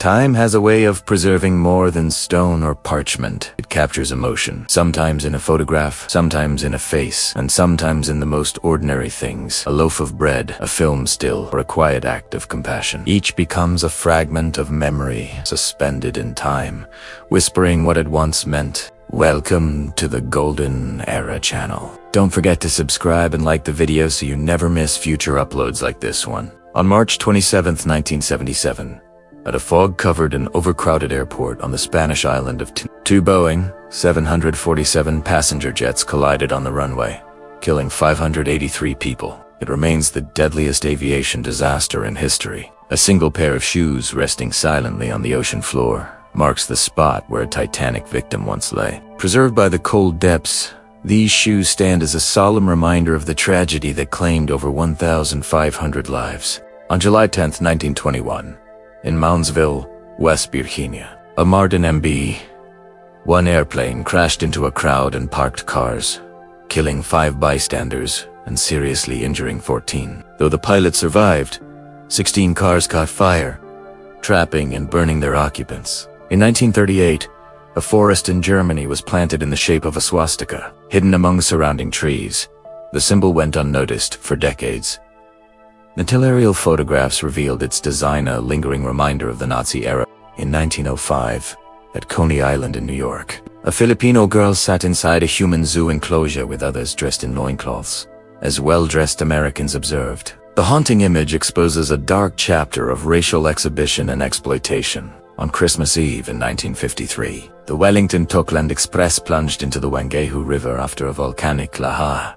Time has a way of preserving more than stone or parchment. It captures emotion, sometimes in a photograph, sometimes in a face, and sometimes in the most ordinary things. A loaf of bread, a film still, or a quiet act of compassion. Each becomes a fragment of memory, suspended in time, whispering what it once meant. Welcome to the Golden Era channel. Don't forget to subscribe and like the video so you never miss future uploads like this one. On March 27, 1977, at a fog-covered and overcrowded airport on the Spanish island of two Boeing 747 passenger jets collided on the runway, killing 583 people. It remains the deadliest aviation disaster in history. A single pair of shoes resting silently on the ocean floor marks the spot where a Titanic victim once lay. Preserved by the cold depths, these shoes stand as a solemn reminder of the tragedy that claimed over 1,500 lives. On July 10, 1921, in Moundsville, West Virginia, a Martin MB-1 airplane crashed into a crowd and parked cars, killing 5 bystanders and seriously injuring 14. Though the pilot survived, 16 cars caught fire, trapping and burning their occupants. In 1938, a forest in Germany was planted in the shape of a swastika, hidden among surrounding trees. The symbol went unnoticed for decades, until aerial photographs revealed its design, a lingering reminder of the Nazi era. In 1905, at Coney Island in New York, a Filipino girl sat inside a human zoo enclosure with others dressed in loincloths, as well-dressed Americans observed. The haunting image exposes a dark chapter of racial exhibition and exploitation. On Christmas Eve in 1953, the Wellington-Auckland Express plunged into the Wangehu River after a volcanic lahar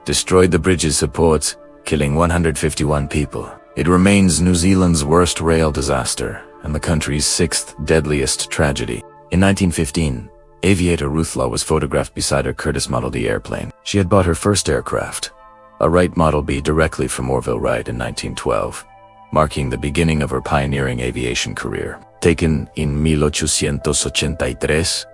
destroyed the bridge's supports, killing 151 people. It remains New Zealand's worst rail disaster and the country's 6th deadliest tragedy. In 1915, aviator Ruth Law was photographed beside her Curtiss Model D airplane. She had bought her first aircraft, a Wright Model B, directly from Orville Wright in 1912, marking the beginning of her pioneering aviation career. Taken in 1883,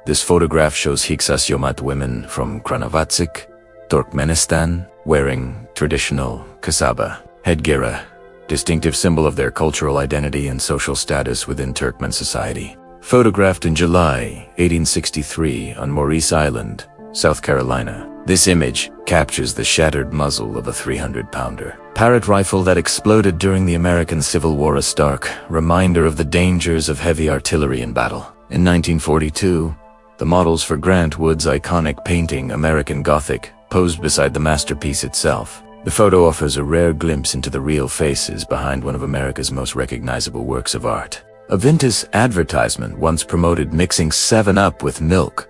this photograph shows Hiksasiomat women from Kranavatsk, Turkmenistan, wearing traditional kasaba headgear, a distinctive symbol of their cultural identity and social status within Turkmen society. Photographed in July 1863 on Maurice Island, South Carolina, this image captures the shattered muzzle of a 300-pounder Parrott rifle that exploded during the American Civil War, a stark reminder of the dangers of heavy artillery in battle. In 1942, the models for Grant Wood's iconic painting American Gothic posed beside the masterpiece itself. The photo offers a rare glimpse into the real faces behind one of America's most recognizable works of art. A Ventus advertisement once promoted mixing 7-Up with milk,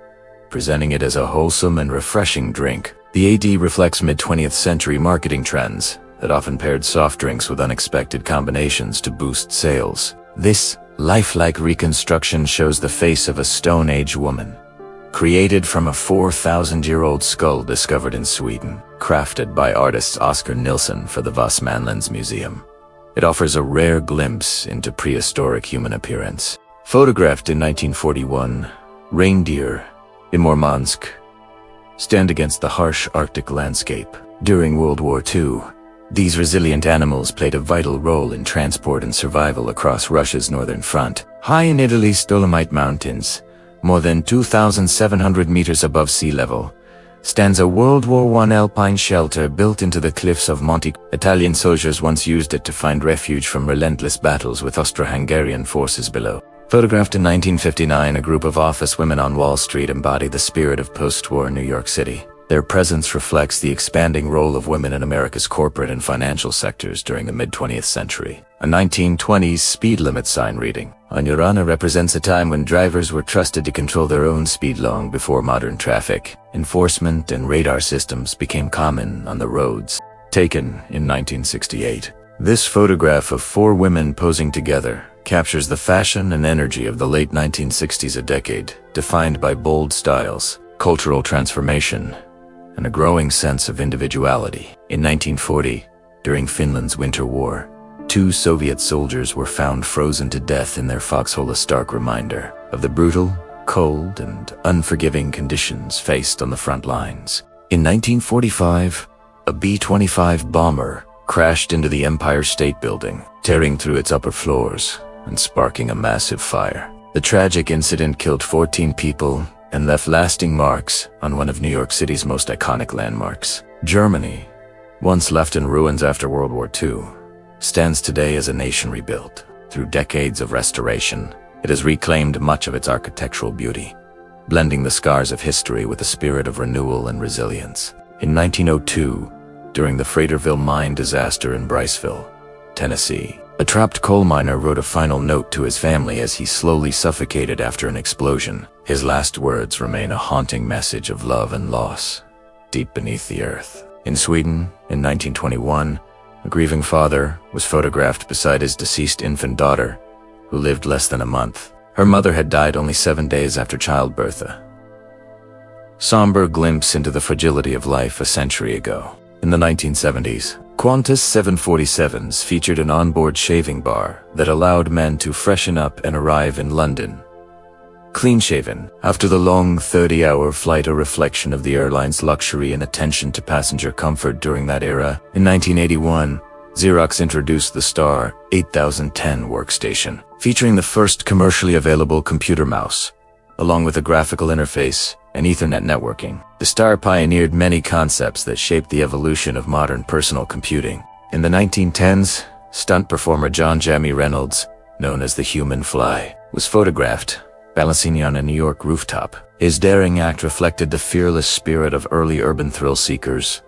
presenting it as a wholesome and refreshing drink. The AD reflects mid-20th century marketing trends that often paired soft drinks with unexpected combinations to boost sales. This lifelike reconstruction shows the face of a Stone Age woman, created from a 4,000-year-old skull discovered in Sweden, crafted by artist Oscar Nilsson for the Vassmanlands Museum. It offers a rare glimpse into prehistoric human appearance. Photographed in 1941, reindeer in Murmansk stand against the harsh Arctic landscape. During World War II, these resilient animals played a vital role in transport and survival across Russia's northern front. High in Italy's Dolomite Mountains, more than 2,700 meters above sea level, stands a World War I alpine shelter built into the cliffs of Monte. Italian soldiers once used it to find refuge from relentless battles with Austro-Hungarian forces below. Photographed in 1959, a group of office women on Wall Street embody the spirit of post-war New York City. Their presence reflects the expanding role of women in America's corporate and financial sectors during the mid-20th century. A 1920s speed limit sign reading "On Your Honor" represents a time when drivers were trusted to control their own speed long before modern traffic enforcement and radar systems became common on the roads. Taken in 1968, this photograph of 4 women posing together captures the fashion and energy of the late 1960s, a decade defined by bold styles, cultural transformation, and a growing sense of individuality. In 1940, during Finland's Winter War, 2 Soviet soldiers were found frozen to death in their foxhole, a stark reminder of the brutal, cold, and unforgiving conditions faced on the front lines. In 1945, a B-25 bomber crashed into the Empire State Building, tearing through its upper floors and sparking a massive fire. The tragic incident killed 14 people and left lasting marks on one of New York City's most iconic landmarks. Germany, once left in ruins after World War II, stands today as a nation rebuilt. Through decades of restoration, it has reclaimed much of its architectural beauty, blending the scars of history with a spirit of renewal and resilience. In 1902, during the Freighterville mine disaster in Briceville, Tennessee, a trapped coal miner wrote a final note to his family as he slowly suffocated after an explosion. His last words remain a haunting message of love and loss, deep beneath the earth. In Sweden, in 1921, a grieving father was photographed beside his deceased infant daughter, who lived less than a month. Her mother had died only 7 days after childbirth. A somber glimpse into the fragility of life a century ago. In the 1970s, Qantas 747s featured an onboard shaving bar that allowed men to freshen up and arrive in London clean-shaven after the long 30-hour flight, a reflection of the airline's luxury and attention to passenger comfort during that era. In 1981, Xerox introduced the Star 8010 workstation, featuring the first commercially available computer mouse, along with a graphical interface and Ethernet networking. The Star pioneered many concepts that shaped the evolution of modern personal computing. In the 1910s, stunt performer John Jamie Reynolds, known as the Human Fly, was photographed balancing on a New York rooftop. His daring act reflected the fearless spirit of early urban thrill seekers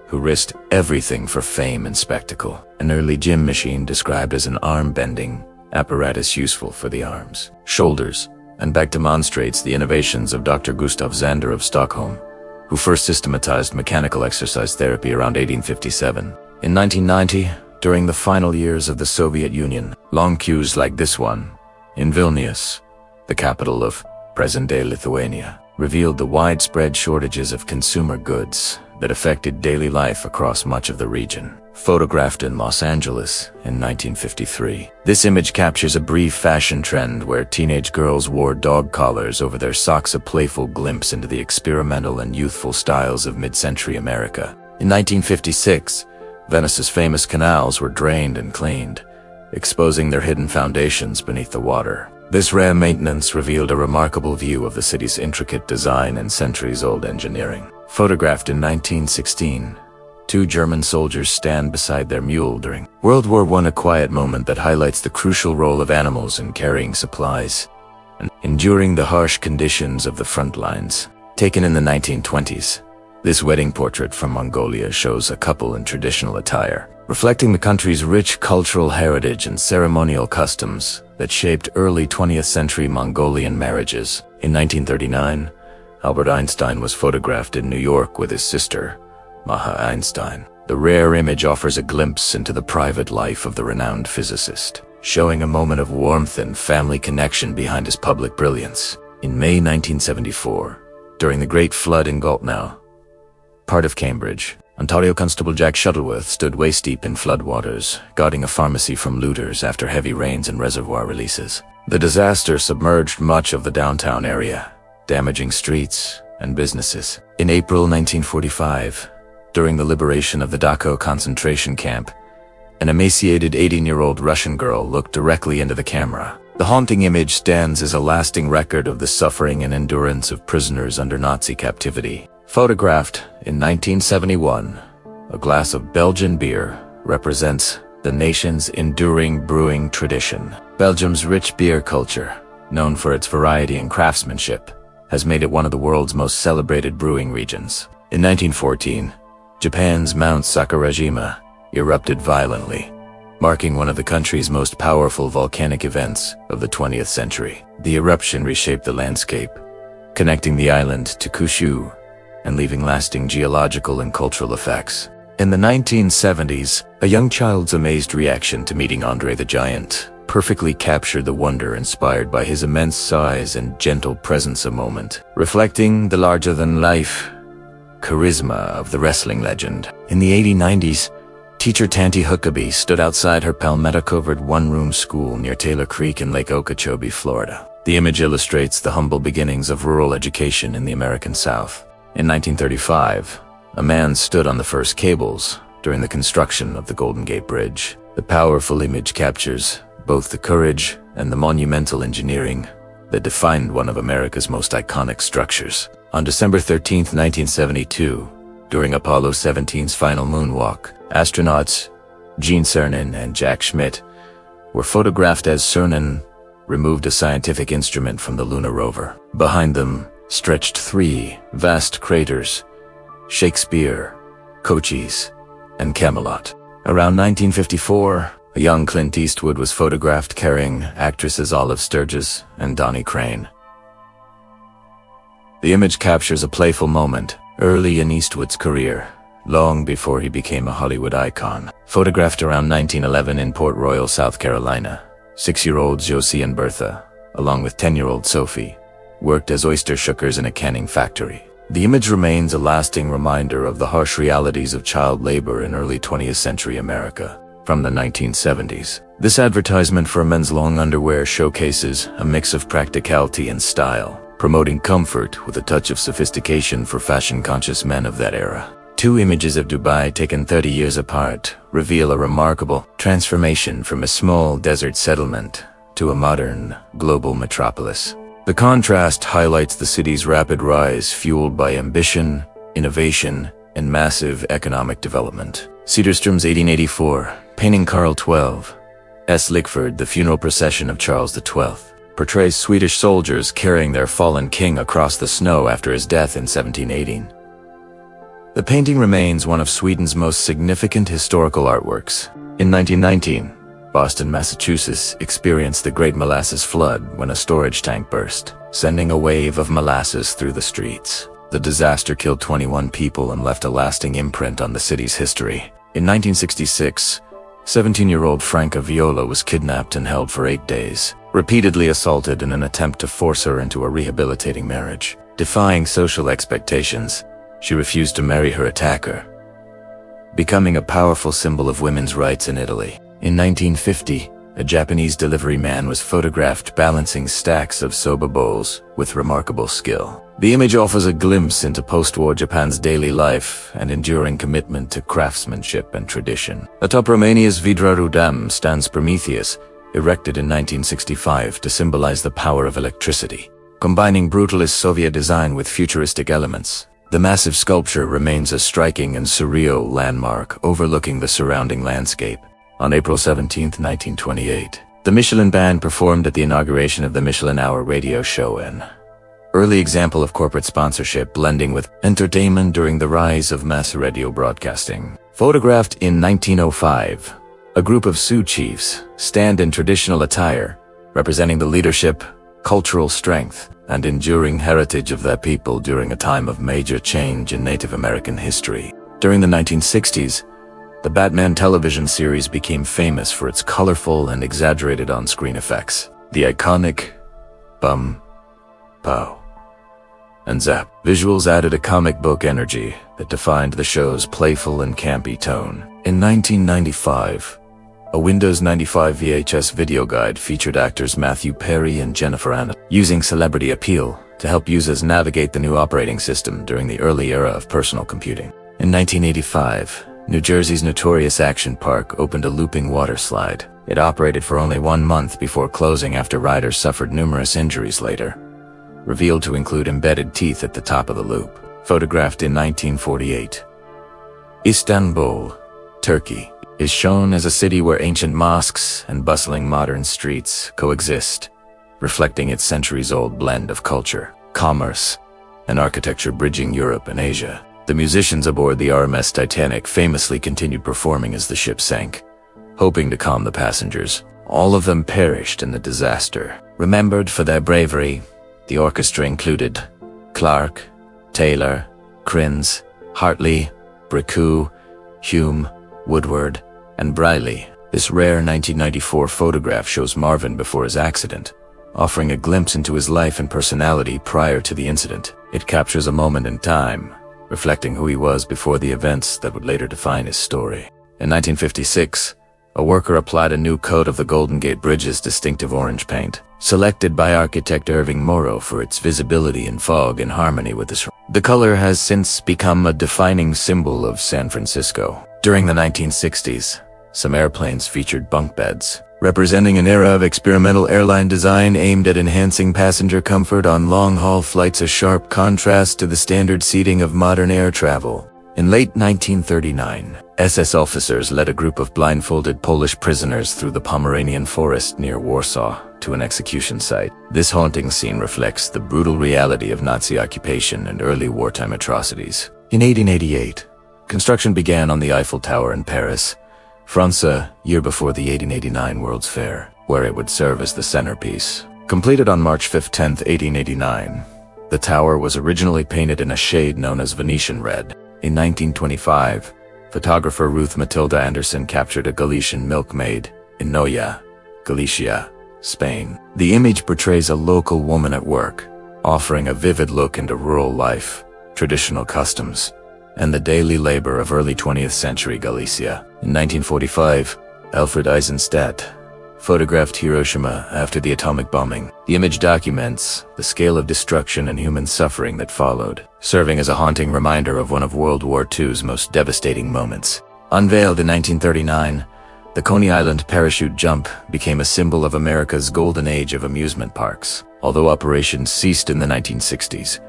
who risked everything for fame and spectacle. An early gym machine described as an arm-bending apparatus useful for the arms, shoulders, and back demonstrates the innovations of Dr. Gustav Zander of Stockholm, who first systematized mechanical exercise therapy around 1857. In 1990, during the final years of the Soviet Union, long queues like this one, in Vilnius, the capital of present-day Lithuania, revealed the widespread shortages of consumer goods that affected daily life across much of the region. Photographed in Los Angeles in 1953, this image captures a brief fashion trend where teenage girls wore dog collars over their socks, a playful glimpse into the experimental and youthful styles of mid-century America. In 1956, Venice's famous canals were drained and cleaned, exposing their hidden foundations beneath the water. This rare maintenance revealed a remarkable view of the city's intricate design and centuries-old engineering. Photographed in 1916, 2 German soldiers stand beside their mule during World War I, a quiet moment that highlights the crucial role of animals in carrying supplies and enduring the harsh conditions of the front lines. Taken in the 1920s, this wedding portrait from Mongolia shows a couple in traditional attire, reflecting the country's rich cultural heritage and ceremonial customs that shaped early 20th century Mongolian marriages. In 1939, Albert Einstein was photographed in New York with his sister, Maha Einstein. The rare image offers a glimpse into the private life of the renowned physicist, showing a moment of warmth and family connection behind his public brilliance. In May 1974, during the Great Flood in Galtnow, part of Cambridge, Ontario Constable Jack Shuttleworth stood waist-deep in floodwaters, guarding a pharmacy from looters after heavy rains and reservoir releases. The disaster submerged much of the downtown area, damaging streets and businesses. In April 1945, during the liberation of the Dachau concentration camp, an emaciated 18-year-old Russian girl looked directly into the camera. The haunting image stands as a lasting record of the suffering and endurance of prisoners under Nazi captivity. Photographed in 1971, a glass of Belgian beer represents the nation's enduring brewing tradition. Belgium's rich beer culture, known for its variety and craftsmanship, has made it one of the world's most celebrated brewing regions. In 1914, Japan's Mount Sakurajima erupted violently, marking one of the country's most powerful volcanic events of the 20th century. The eruption reshaped the landscape, connecting the island to Kyushu and leaving lasting geological and cultural effects. In the 1970s, a young child's amazed reaction to meeting Andre the Giant perfectly captured the wonder inspired by his immense size and gentle presence, a moment reflecting the larger-than-life charisma of the wrestling legend. In the 1890s, teacher Tanti Huckabee stood outside her palmetto-covered one-room school near Taylor Creek in Lake Okeechobee, Florida. The image illustrates the humble beginnings of rural education in the American South. In 1935, a man stood on the first cables during the construction of the Golden Gate Bridge. The powerful image captures both the courage and the monumental engineering that defined one of America's most iconic structures. On December 13, 1972, during Apollo 17's final moonwalk, astronauts Gene Cernan and Jack Schmitt were photographed as Cernan removed a scientific instrument from the lunar rover. Behind them stretched three vast craters: Shakespeare, Cochise, and Camelot. Around 1954, a young Clint Eastwood was photographed carrying actresses Olive Sturgis and Donnie Crane. The image captures a playful moment early in Eastwood's career, long before he became a Hollywood icon. Photographed around 1911 in Port Royal, South Carolina, 6-year-old Josie and Bertha, along with 10-year-old Sophie, worked as oyster shuckers in a canning factory. The image remains a lasting reminder of the harsh realities of child labor in early 20th century America. From the 1970s, this advertisement for men's long underwear showcases a mix of practicality and style, promoting comfort with a touch of sophistication for fashion-conscious men of that era. Two images of Dubai taken 30 years apart reveal a remarkable transformation from a small desert settlement to a modern, global metropolis. The contrast highlights the city's rapid rise, fueled by ambition, innovation, and massive economic development. Cedarstrom's 1884, painting Carl XII S. Lickford, The Funeral Procession of Charles XII, portrays Swedish soldiers carrying their fallen king across the snow after his death in 1718. The painting remains one of Sweden's most significant historical artworks. In 1919, Boston, Massachusetts experienced the Great Molasses Flood when a storage tank burst, sending a wave of molasses through the streets. The disaster killed 21 people and left a lasting imprint on the city's history. In 1966, 17-year-old Franca Viola was kidnapped and held for 8 days, repeatedly assaulted in an attempt to force her into a rehabilitating marriage. Defying social expectations, she refused to marry her attacker, becoming a powerful symbol of women's rights in Italy. In 1950, a Japanese delivery man was photographed balancing stacks of soba bowls with remarkable skill. The image offers a glimpse into post-war Japan's daily life and enduring commitment to craftsmanship and tradition. Atop Romania's Vidraru Dam stands Prometheus, erected in 1965 to symbolize the power of electricity. Combining brutalist Soviet design with futuristic elements, the massive sculpture remains a striking and surreal landmark overlooking the surrounding landscape. On April 17, 1928, the Michelin Band performed at the inauguration of the Michelin Hour radio show, an early example of corporate sponsorship blending with entertainment during the rise of mass radio broadcasting. Photographed in 1905, a group of Sioux chiefs stand in traditional attire, representing the leadership, cultural strength, and enduring heritage of their people during a time of major change in Native American history. During the 1960s, the Batman television series became famous for its colorful and exaggerated on-screen effects. The iconic bum, pow, and zap visuals added a comic book energy that defined the show's playful and campy tone. In 1995, a Windows 95 VHS video guide featured actors Matthew Perry and Jennifer Aniston, using celebrity appeal to help users navigate the new operating system during the early era of personal computing. In 1985, New Jersey's notorious Action Park opened a looping water slide. It operated for only 1 month before closing after riders suffered numerous injuries later, revealed to include embedded teeth at the top of the loop. Photographed in 1948, Istanbul, Turkey, is shown as a city where ancient mosques and bustling modern streets coexist, reflecting its centuries-old blend of culture, commerce, and architecture bridging Europe and Asia. The musicians aboard the RMS Titanic famously continued performing as the ship sank, hoping to calm the passengers. All of them perished in the disaster. Remembered for their bravery, the orchestra included Clark, Taylor, Crins, Hartley, Bricoux, Hume, Woodward, and Briley. This rare 1994 photograph shows Marvin before his accident, offering a glimpse into his life and personality prior to the incident. It captures a moment in time, reflecting who he was before the events that would later define his story. In 1956, a worker applied a new coat of the Golden Gate Bridge's distinctive orange paint, selected by architect Irving Morrow for its visibility in fog and harmony with the color has since become a defining symbol of San Francisco. During the 1960s, some airplanes featured bunk beds, representing an era of experimental airline design aimed at enhancing passenger comfort on long-haul flights, a sharp contrast to the standard seating of modern air travel. In late 1939, SS officers led a group of blindfolded Polish prisoners through the Pomeranian forest near Warsaw to an execution site. This haunting scene reflects the brutal reality of Nazi occupation and early wartime atrocities. In 1888, construction began on the Eiffel Tower in Paris, France, a year before the 1889 World's Fair, where it would serve as the centerpiece. Completed on March 10, 1889, the tower was originally painted in a shade known as Venetian red. In 1925, photographer Ruth Matilda Anderson captured a Galician milkmaid in Noya, Galicia, Spain. The image portrays a local woman at work, offering a vivid look into rural life, traditional customs, and the daily labor of early 20th century Galicia. In 1945, Alfred Eisenstadt photographed Hiroshima after the atomic bombing. The image documents the scale of destruction and human suffering that followed, serving as a haunting reminder of one of World War II's most devastating moments. Unveiled in 1939, the Coney Island parachute jump became a symbol of America's golden age of amusement parks. Although operations ceased in the 1960s,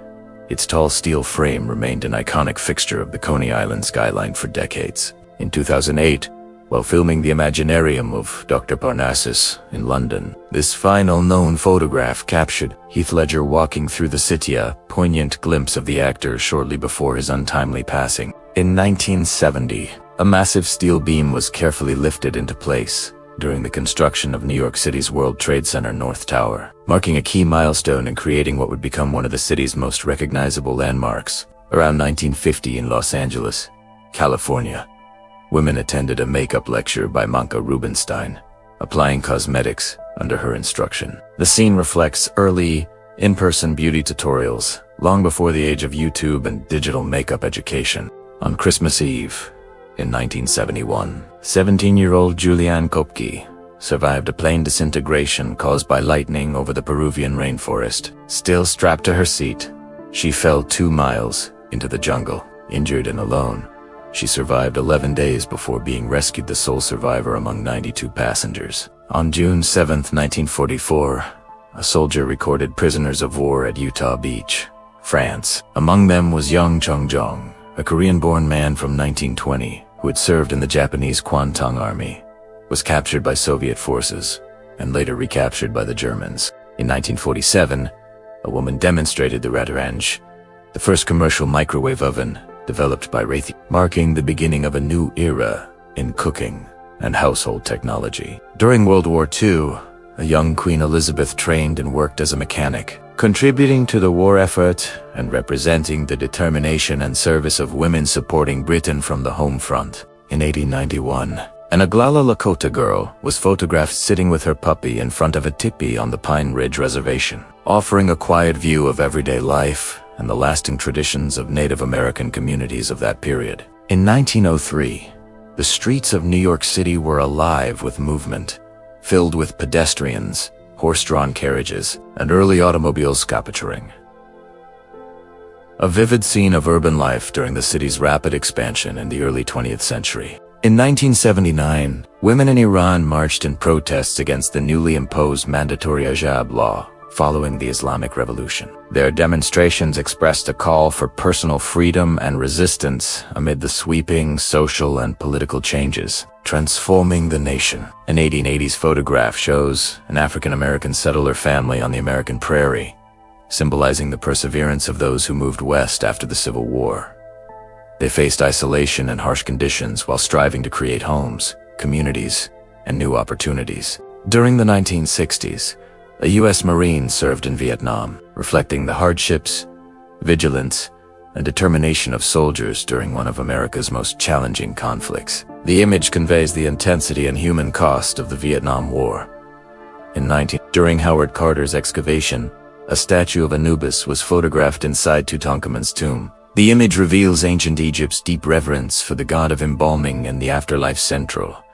its tall steel frame remained an iconic fixture of the Coney Island skyline for decades. In 2008, while filming the Imaginarium of Dr. Parnassus in London, this final known photograph captured Heath Ledger walking through the city, a poignant glimpse of the actor shortly before his untimely passing. In 1970, a massive steel beam was carefully lifted into place during the construction of New York City's World Trade Center North Tower, marking a key milestone in creating what would become one of the city's most recognizable landmarks. Around 1950 in Los Angeles, California, women attended a makeup lecture by Manka Rubinstein, applying cosmetics under her instruction. The scene reflects early, in-person beauty tutorials, long before the age of YouTube and digital makeup education. On Christmas Eve, in 1971, 17-year-old Julianne Kopke survived a plane disintegration caused by lightning over the Peruvian rainforest. Still strapped to her seat, she fell 2 miles into the jungle. Injured and alone, she survived 11 days before being rescued, the sole survivor among 92 passengers. On June 7, 1944, a soldier recorded prisoners of war at Utah Beach, France. Among them was Young Chung-jong, a Korean-born man from 1920 who had served in the Japanese Kwantung Army, was captured by Soviet forces, and later recaptured by the Germans. In 1947, a woman demonstrated the Radarange, the first commercial microwave oven developed by Raytheon, marking the beginning of a new era in cooking and household technology. During World War II, a young Queen Elizabeth trained and worked as a mechanic, contributing to the war effort and representing the determination and service of women supporting Britain from the home front. In 1891, an Oglala Lakota girl was photographed sitting with her puppy in front of a teepee on the Pine Ridge Reservation, offering a quiet view of everyday life and the lasting traditions of Native American communities of that period. In 1903, the streets of New York City were alive with movement, filled with pedestrians, horse-drawn carriages, and early automobile scaputuring. A vivid scene of urban life during the city's rapid expansion in the early 20th century. In 1979, women in Iran marched in protests against the newly imposed mandatory hijab law following the Islamic Revolution. Their demonstrations expressed a call for personal freedom and resistance amid the sweeping social and political changes transforming the nation. An 1880s photograph shows an African-American settler family on the American prairie, symbolizing the perseverance of those who moved west after the Civil War. They faced isolation and harsh conditions while striving to create homes, communities, and new opportunities. During the 1960s, a U.S. Marine served in Vietnam, reflecting the hardships, vigilance, and determination of soldiers during one of America's most challenging conflicts. The image conveys the intensity and human cost of the Vietnam War. During Howard Carter's excavation, a statue of Anubis was photographed inside Tutankhamun's tomb. The image reveals ancient Egypt's deep reverence for the god of embalming and the afterlife, central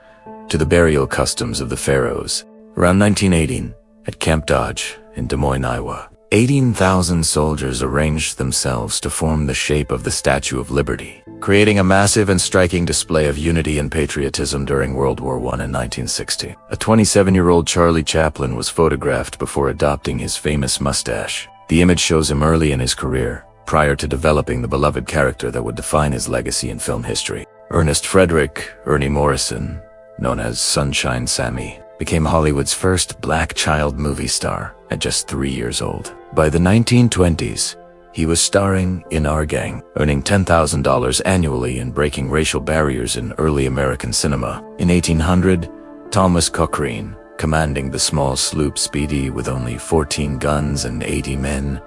to the burial customs of the pharaohs. Around 1918, at Camp Dodge in Des Moines, Iowa, 18,000 soldiers arranged themselves to form the shape of the Statue of Liberty, creating a massive and striking display of unity and patriotism during World War I in 1960. A 27-year-old Charlie Chaplin was photographed before adopting his famous mustache. The image shows him early in his career, prior to developing the beloved character that would define his legacy in film history. Ernest Frederick Ernie Morrison, known as Sunshine Sammy, became Hollywood's first black child movie star at just 3 years old. By the 1920s, he was starring in Our Gang, earning $10,000 annually and breaking racial barriers in early American cinema. In 1800, Thomas Cochrane, commanding the small sloop Speedy with only 14 guns and 80 men,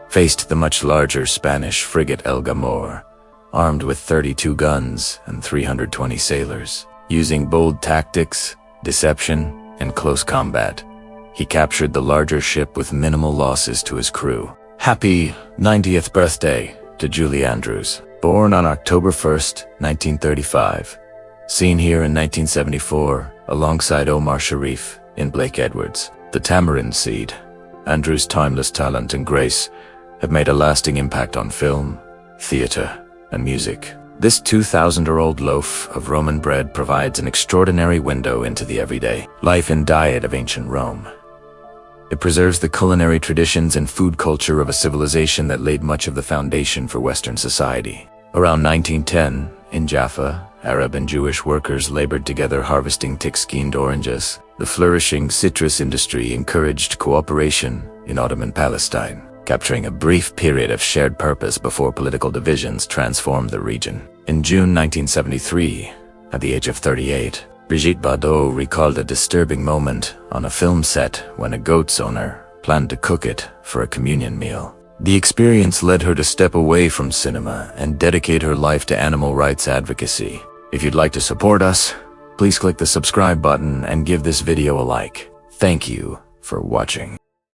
faced the much larger Spanish frigate El Gamor, armed with 32 guns and 320 sailors. Using bold tactics, deception, and close combat, he captured the larger ship with minimal losses to his crew. Happy 90th birthday to Julie Andrews, born on October 1st, 1935. Seen here in 1974 alongside Omar Sharif in Blake Edwards, The Tamarind Seed. Andrews' timeless talent and grace have made a lasting impact on film, theater, and music. This 2,000-year-old loaf of Roman bread provides an extraordinary window into the everyday life and diet of ancient Rome. It preserves the culinary traditions and food culture of a civilization that laid much of the foundation for Western society. Around 1910, in Jaffa, Arab and Jewish workers labored together harvesting thick-skinned oranges. The flourishing citrus industry encouraged cooperation in Ottoman Palestine, capturing a brief period of shared purpose before political divisions transformed the region. In June 1973, at the age of 38, Brigitte Bardot recalled a disturbing moment on a film set when a goat's owner planned to cook it for a communion meal. The experience led her to step away from cinema and dedicate her life to animal rights advocacy. If you'd like to support us, please click the subscribe button and give this video a like. Thank you for watching.